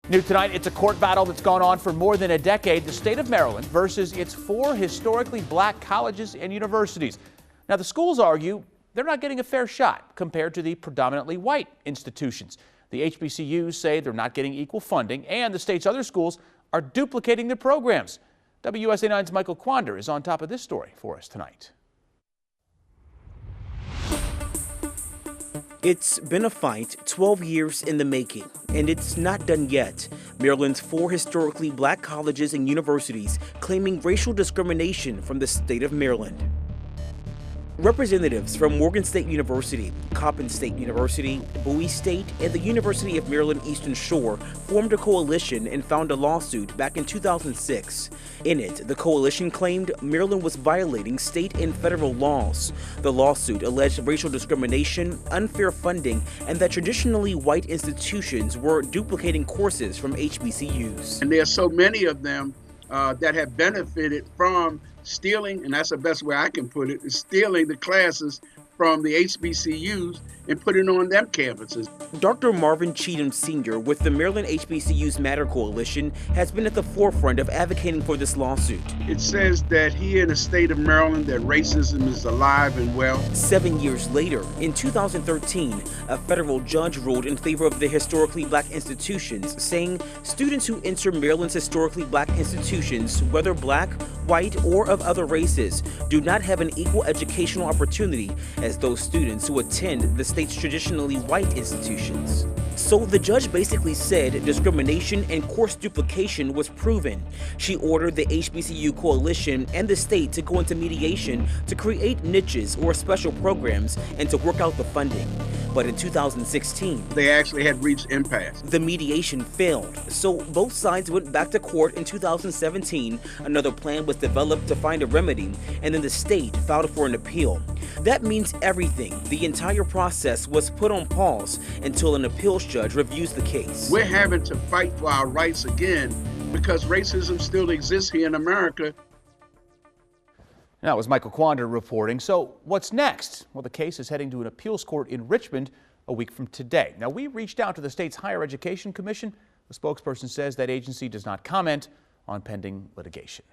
New tonight, it's a court battle that's gone on for more than a decade. The state of Maryland versus its 4 historically black colleges and universities. Now, the schools argue they're not getting a fair shot compared to the predominantly white institutions. The HBCUs say they're not getting equal funding, and the state's other schools are duplicating their programs. WUSA 9's Michael Quander is on top of this story for us tonight. It's been a fight 12 years in the making, and it's not done yet. Maryland's 4 historically black colleges and universities claiming racial discrimination from the state of Maryland. Representatives from Morgan State University, Coppin State University, Bowie State, and the University of Maryland Eastern Shore formed a coalition and filed a lawsuit back in 2006. In it, the coalition claimed Maryland was violating state and federal laws. The lawsuit alleged racial discrimination, unfair funding, and that traditionally white institutions were duplicating courses from HBCUs. And there are so many of them that have benefited from stealing, and that's the best way I can put it, is stealing the classes from the HBCUs and putting on them campuses. Dr. Marvin Cheatham Sr. with the Maryland HBCUs Matter Coalition has been at the forefront of advocating for this lawsuit. It says that here in the state of Maryland that racism is alive and well. 7 years later, in 2013, a federal judge ruled in favor of the historically black institutions, saying students who enter Maryland's historically black institutions, whether black, white, or of other races, do not have an equal educational opportunity as those students who attend the state's traditionally white institutions. So the judge basically said discrimination and course duplication was proven. She ordered the HBCU coalition and the state to go into mediation to create niches or special programs and to work out the funding. But in 2016, they actually had reached impasse. The mediation failed, so both sides went back to court in 2017. Another plan was developed to find a remedy, and then the state filed for an appeal. That means everything. The entire process was put on pause until an appeals judge reviews the case. We're having to fight for our rights again because racism still exists here in America. That was Michael Quander reporting. So what's next? Well, the case is heading to an appeals court in Richmond a week from today. Now, we reached out to the state's Higher Education Commission. The spokesperson says that agency does not comment on pending litigation.